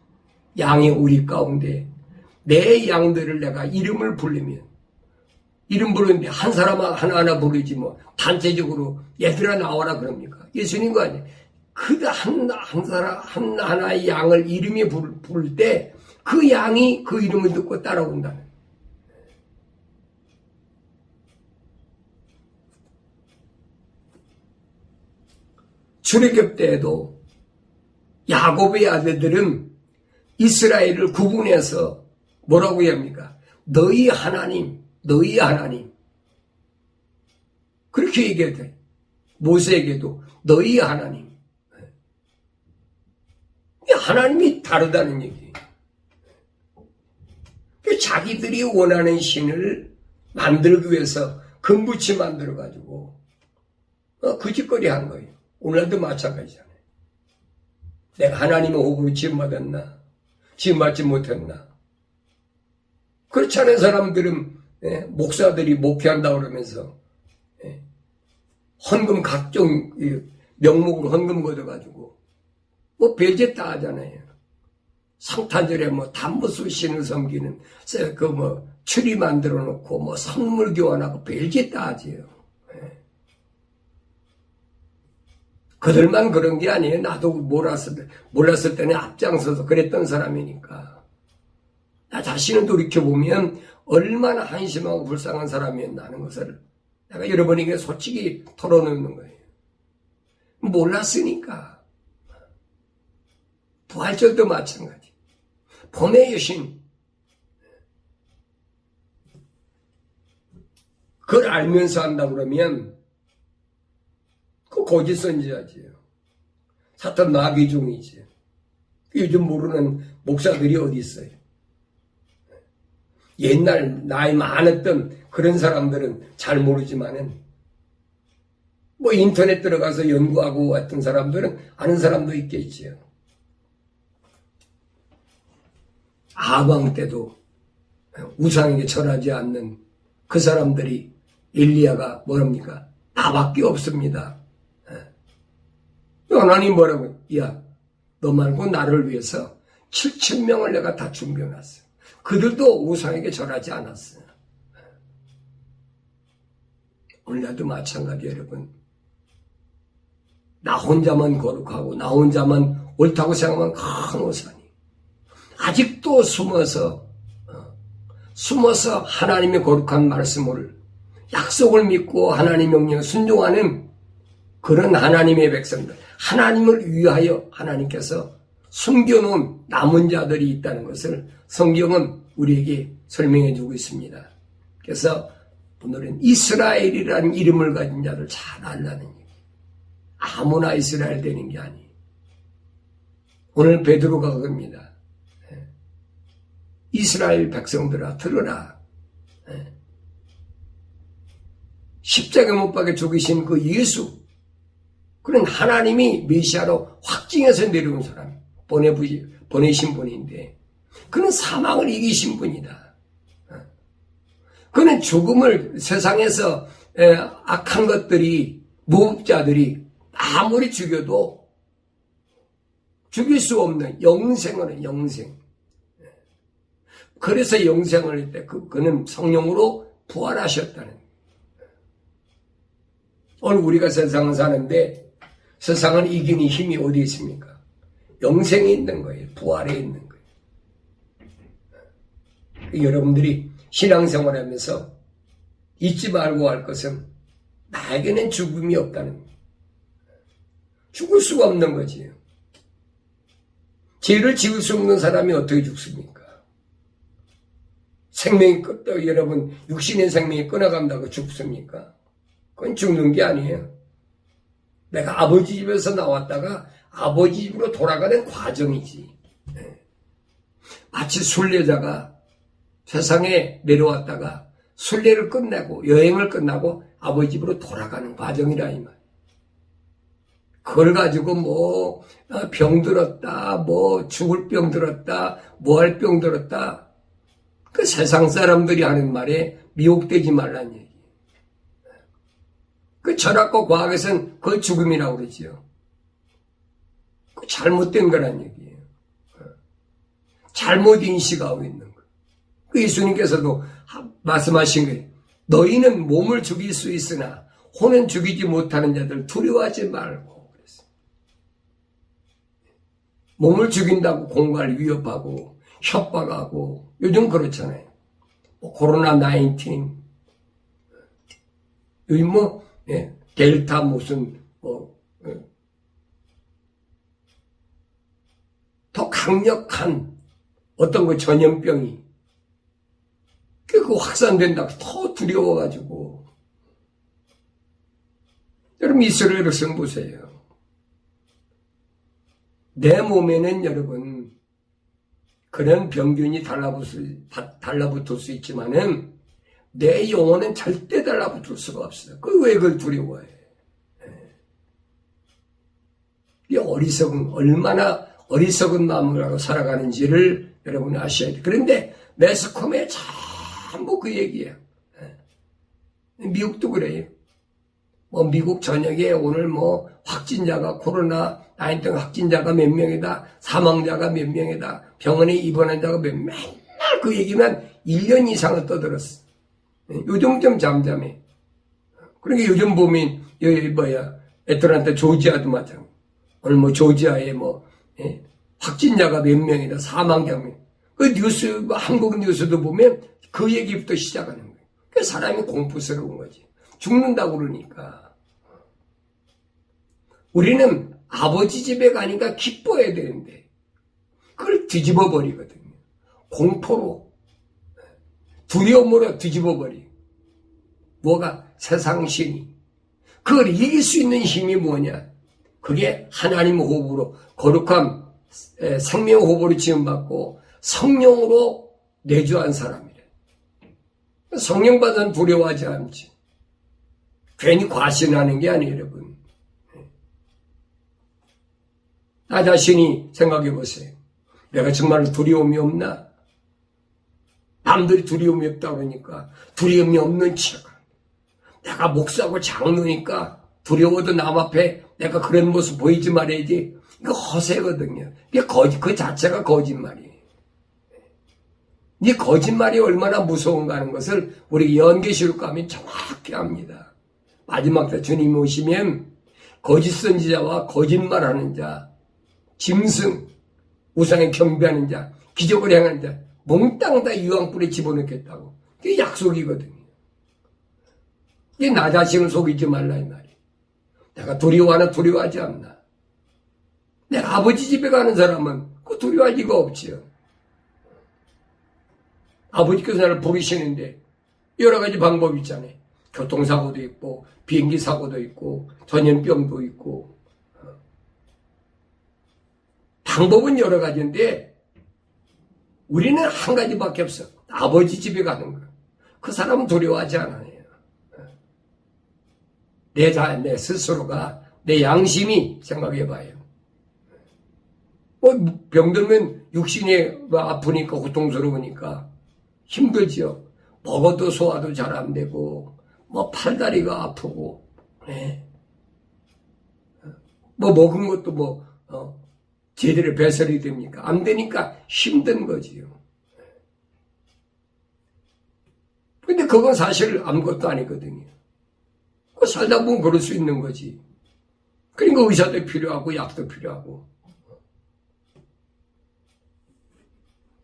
양이 우리 가운데 내 양들을 내가 이름을 부르면, 이름 부르는데 한 사람 하나하나 부르지 단체적으로 얘들아 나와라 그럽니까? 예수님과 아니에요. 한 사람 하나의 양을 이름이 부를 때 그 양이 그 이름을 듣고 따라온다는. 출애굽 때에도 야곱의 아들들은 이스라엘을 구분해서 뭐라고 해야 합니까? 너희 하나님. 그렇게 얘기해야 돼. 모세에게도 너희 하나님. 하나님이 다르다는 얘기예요. 자기들이 원하는 신을 만들기 위해서 금붙이 만들어가지고 그 짓거리 한 거예요. 오늘도 마찬가지잖아요. 내가 하나님의 호흡으로 지음받았나? 지음받지 못했나? 그렇지 않은 사람들은 목사들이 목회한다고 그러면서 헌금 각종 명목으로 헌금 걷어가지고 별짓 다 하잖아요. 성탄절에 단무수 신을 섬기는 추리 만들어 놓고 선물 교환하고 별짓 다 하지요. 그들만 그런 게 아니에요. 나도 몰랐을 때는 앞장서서 그랬던 사람이니까. 나 자신을 돌이켜보면 얼마나 한심하고 불쌍한 사람이었나는 것을 내가 여러분에게 솔직히 털어놓는 거예요. 몰랐으니까. 부활절도 마찬가지. 봄의 여신. 그걸 알면서 한다 그러면 그 거짓 선지자지요. 사탄 마귀종이지요. 요즘 모르는 목사들이 어디 있어요. 옛날 나이 많았던 그런 사람들은 잘 모르지만은 인터넷 들어가서 연구하고 왔던 사람들은 아는 사람도 있겠지요. 아방 때도 우상에게 절하지 않는 그 사람들이 엘리야가 뭐랍니까? 나밖에 없습니다. 하나님 뭐라고? 야, 너 말고 나를 위해서 7,000명을 내가 다 준비해놨어. 그들도 우상에게 절하지 않았어요. 오늘날도 마찬가지 여러분. 나 혼자만 거룩하고 나 혼자만 옳다고 생각하면 큰 오산이. 아직도 숨어서 하나님의 거룩한 말씀을 약속을 믿고 하나님의 명령에 순종하는 그런 하나님의 백성들, 하나님을 위하여 하나님께서 숨겨놓은 남은 자들이 있다는 것을 성경은 우리에게 설명해 주고 있습니다. 그래서 오늘은 이스라엘이라는 이름을 가진 자를 잘 알라는 얘기. 아무나 이스라엘 되는 게 아니에요. 오늘 베드로가 그겁니다. 이스라엘 백성들아 들으라. 십자가 못 박혀 죽이신 그 예수, 그는 하나님이 메시아로 확증해서 내려온 사람, 보내신 분인데 그는 사망을 이기신 분이다. 그는 죽음을 세상에서 악한 것들이, 무법자들이 아무리 죽여도 죽일 수 없는 영생을 해, 영생. 그래서 영생을 했대. 그는 성령으로 부활하셨다는. 오늘 우리가 세상을 사는데 세상을 이기는 힘이 어디 있습니까? 영생에 있는 거예요. 부활에 있는 거예요. 여러분들이 신앙생활 하면서 잊지 말고 할 것은 나에게는 죽음이 없다는 거예요. 죽을 수가 없는 거지요. 죄를 지을 수 없는 사람이 어떻게 죽습니까? 생명이 여러분 육신의 생명이 끊어간다고 죽습니까? 그건 죽는 게 아니에요. 내가 아버지 집에서 나왔다가 아버지 집으로 돌아가는 과정이지. 마치 순례자가 세상에 내려왔다가 순례를 끝내고 여행을 끝나고 아버지 집으로 돌아가는 과정이라 이 말. 그걸 가지고 뭐 병 들었다, 뭐 죽을 병 들었다, 뭐 할 병 들었다. 그 세상 사람들이 하는 말에 미혹되지 말란 얘기. 그 철학과 과학에서는 그걸 죽음이라고 그러지요. 그 잘못된 거란 얘기예요. 잘못 인식하고 있는 거. 그 예수님께서도 말씀하신 거예요. 너희는 몸을 죽일 수 있으나 혼은 죽이지 못하는 자들 두려워하지 말고 그랬어요. 몸을 죽인다고 공갈 위협하고 협박하고 요즘 그렇잖아요. 코로나19 요즘 델타 무슨 더 강력한 어떤 그 전염병이 그 확산된다고 더 두려워가지고. 여러분 이스라엘 백성 보세요. 내 몸에는 여러분 그런 병균이 달라붙을 수 있지만은 내 영혼은 절대 달라붙을 수가 없어요. 왜 그걸 두려워해? 이 얼마나 어리석은 마음을 하고 살아가는지를 여러분이 아셔야 돼요. 그런데 매스컴에 전부 그 얘기예요. 미국도 그래요. 미국 전역에 오늘 확진자가 코로나19 확진자가 몇 명이다, 사망자가 몇 명이다, 병원에 입원한 자가 맨날 그 얘기만 1년 이상을 떠들었어. 요즘 좀 잠잠해. 그러니까 요즘 보면 애틀랜타 조지아도 마찬가지. 오늘 조지아에 확진자가 몇 명이다, 사망자 몇 명. 그 뉴스, 한국 뉴스도 보면 그 얘기부터 시작하는 거예요. 그 사람이 공포스러운 거지. 죽는다고 그러니까. 우리는 아버지 집에 가니까 기뻐해야 되는데 그걸 뒤집어 버리거든요. 공포로, 두려움으로 뒤집어 버리. 뭐가? 세상 신이. 그걸 이길 수 있는 힘이 뭐냐? 그게 하나님 호흡으로 거룩한 생명 호흡으로 지음받고 성령으로 내주한 사람이래. 성령 받은 두려워하지 않지. 괜히 과신하는 게 아니에요, 여러분. 나 자신이 생각해 보세요. 내가 정말 두려움이 없나? 남들이 두려움이 없다 그러니까 두려움이 없는 척. 내가 목사고 장로니까 두려워도 남 앞에 내가 그런 모습 보이지 말아야지. 이거 허세거든요. 그 자체가 거짓말이에요. 이 거짓말이 얼마나 무서운가 하는 것을 우리 연계시록 가면 정확히 압니다. 마지막 때 주님 오시면 거짓 선지자와 거짓말하는 자, 짐승, 우상에 경배하는 자, 기적을 행하는 자 몽땅 다 유황불에 집어넣겠다고. 그게 약속이거든요. 이게 나 자신을 속이지 말라 이 말이에요. 내가 두려워하나 두려워하지 않나? 내 아버지 집에 가는 사람은 그 두려워할 리가 없지요. 아버지께서 나를 부르시는데 여러 가지 방법이 있잖아요. 교통사고도 있고 비행기 사고도 있고 전염병도 있고 방법은 여러 가지인데 우리는 한 가지밖에 없어. 아버지 집에 가는 거. 그 사람은 두려워하지 않아요. 내 스스로가 내 양심이 생각해봐요. 병들면 육신이 아프니까 고통스러우니까 힘들죠. 먹어도 소화도 잘 안 되고 팔다리가 아프고 먹은 것도 제대로 배설이 됩니까? 안 되니까 힘든 거지요. 근데 그건 사실 아무것도 아니거든요. 살다 보면 그럴 수 있는 거지. 그러니까 의사도 필요하고 약도 필요하고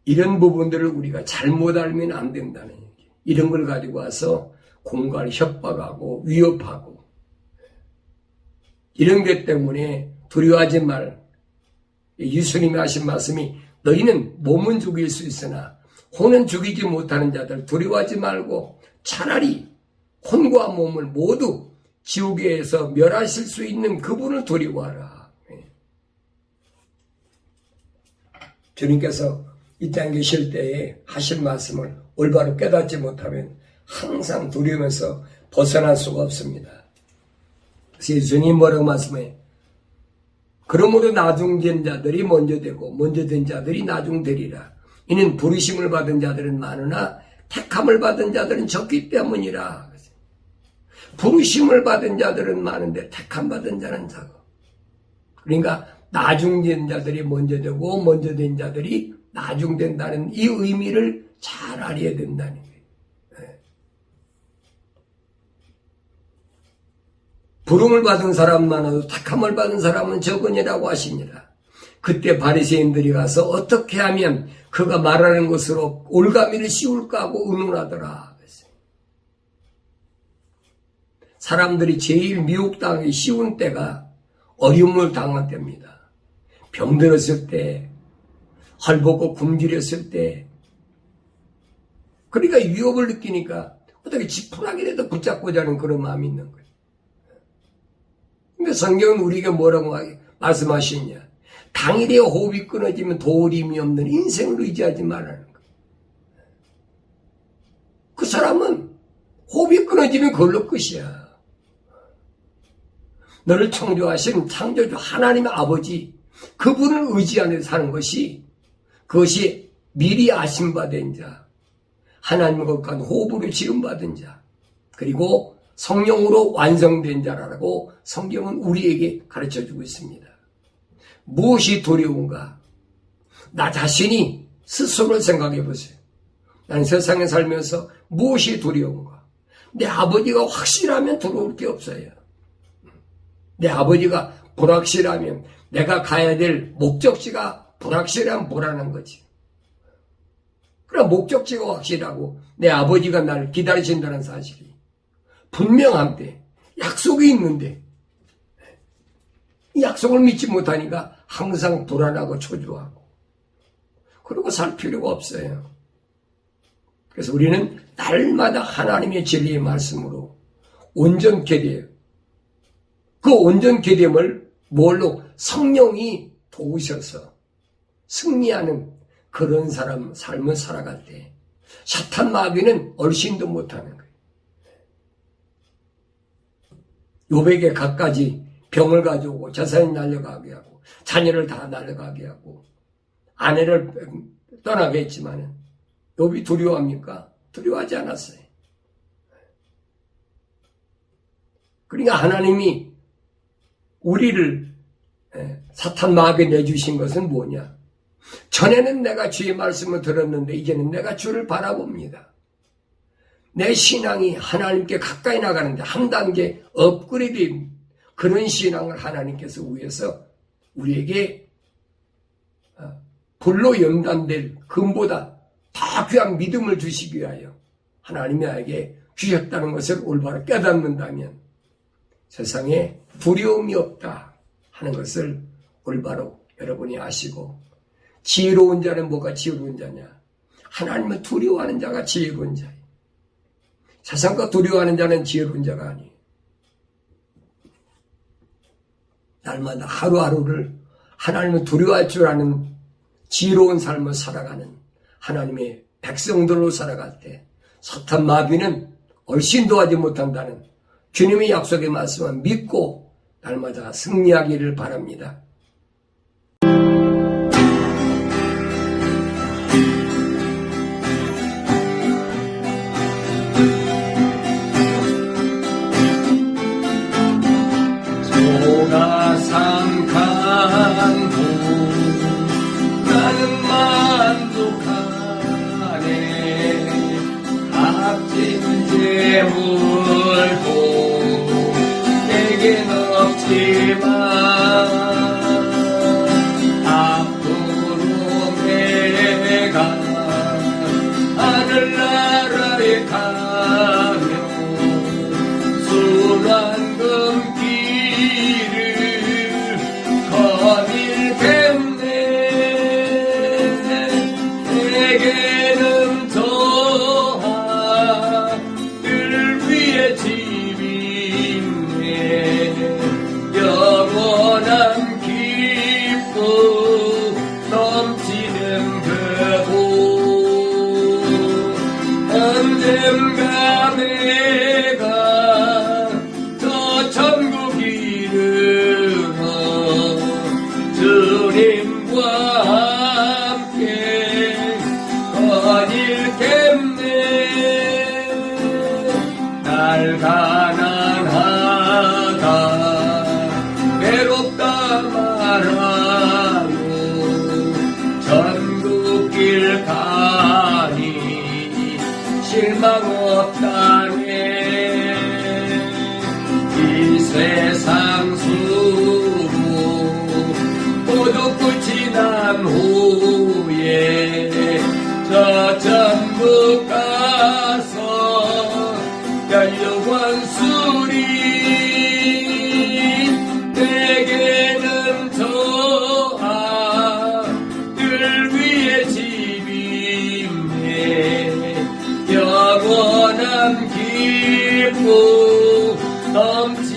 이런 부분들을 우리가 잘못 알면 안 된다는 얘기. 이런 걸 가지고 와서 공갈 협박하고 위협하고 이런 것 때문에 두려워하지 말. 예수님이 하신 말씀이 너희는 몸은 죽일 수 있으나 혼은 죽이지 못하는 자들 두려워하지 말고 차라리 혼과 몸을 모두 지옥에서 멸하실 수 있는 그분을 두려워하라. 주님께서 이 땅에 계실 때에 하실 말씀을 올바로 깨닫지 못하면 항상 두려우면서 벗어날 수가 없습니다. 그래서 예수님 뭐라고 말씀해? 그러므로 나중된 자들이 먼저 되고 먼저 된 자들이 나중되리라. 이는 부르심을 받은 자들은 많으나 택함을 받은 자들은 적기 때문이라. 부르심을 받은 자들은 많은데 택함 받은 자는 적어. 그러니까 나중된 자들이 먼저 되고 먼저 된 자들이 나중된다는 이 의미를 잘 알아야 된다는 거예요. 부름을 받은 사람 많아도 택함을 받은 사람은 적으니라고 하시니라. 그때 바리새인들이 가서 어떻게 하면 그가 말하는 것으로 올가미를 씌울까 하고 의논하더라. 사람들이 제일 미혹당하기 쉬운 때가 어려움을 당할 때입니다. 병들었을 때, 헐벗고 굶주렸을 때, 그러니까 위협을 느끼니까 어떻게 지푸라기라도 붙잡고자 하는 그런 마음이 있는 거예요. 근데 성경은 우리에게 뭐라고 말씀하시냐? 당일에 호흡이 끊어지면 도림이 없는 인생을 의지하지 말라는 거예요. 그 사람은 호흡이 끊어지면 그걸로 끝이야. 너를 창조하신 창조주 하나님의 아버지 그분을 의지하며 사는 것이 그것이 미리 아심받은 자 하나님과 거룩한 호흡으로 지음받은 자 그리고 성령으로 완성된 자라고 성경은 우리에게 가르쳐주고 있습니다. 무엇이 두려운가? 나 자신이 스스로를 생각해 보세요. 나는 세상에 살면서 무엇이 두려운가? 내 아버지가 확실하면 두려울 게 없어요. 내 아버지가 불확실하면 내가 가야 될 목적지가 불확실하면 불안한 거지. 그럼 목적지가 확실하고 내 아버지가 나를 기다리신다는 사실이 분명한데 약속이 있는데 이 약속을 믿지 못하니까 항상 불안하고 초조하고 그러고 살 필요가 없어요. 그래서 우리는 날마다 하나님의 진리의 말씀으로 온전케 돼요. 그 온전케 됨을 뭘로? 성령이 도우셔서 승리하는 그런 사람 삶을 살아갈 때 사탄 마귀는 얼씬도 못하는 거예요. 욥에게 갖가지 병을 가져오고 재산을 날려가게 하고 자녀를 다 날려가게 하고 아내를 떠나게 했지만은 욥이 두려워합니까? 두려워하지 않았어요. 그러니까 하나님이 우리를 사탄 마귀에 내주신 것은 뭐냐? 전에는 내가 주의 말씀을 들었는데 이제는 내가 주를 바라봅니다. 내 신앙이 하나님께 가까이 나가는데 한 단계 업그레이드 그런 신앙을 하나님께서 위해서 우리에게 불로 연단될 금보다 더 귀한 믿음을 주시기 위하여 하나님이 나에게 주셨다는 것을 올바로 깨닫는다면 세상에 두려움이 없다 하는 것을 올바로 여러분이 아시고, 지혜로운 자는 뭐가 지혜로운 자냐? 하나님을 두려워하는 자가 지혜로운 자예요. 세상과 두려워하는 자는 지혜로운 자가 아니에요. 날마다 하루하루를 하나님을 두려워할 줄 아는 지혜로운 삶을 살아가는 하나님의 백성들로 살아갈 때 사탄 마귀는 얼씬도 하지 못한다는 주님의 약속의 말씀을 믿고 날마다 승리하기를 바랍니다. 소가 상칸고 나는 만족하네. 값진 재물도 내겐 없지만 앞으로 내가 하늘나라에 가며 순환 금길을 거닐겠네. 내게는 저하늘 위에 집이 있네. 영원한 기쁨 넘치는 그곳. 언젠가 내가 저 천국 이르러 주님과 함께 거닐겠네. 날 가난하다 외롭다 말하고 천국길 가니 실망 없다네. 이 세상 수로 모두 지난 후에 저 천국 가서 영원 수리. 내게는 저 하늘 위에 집이 있네. 영원한 기쁨 넘치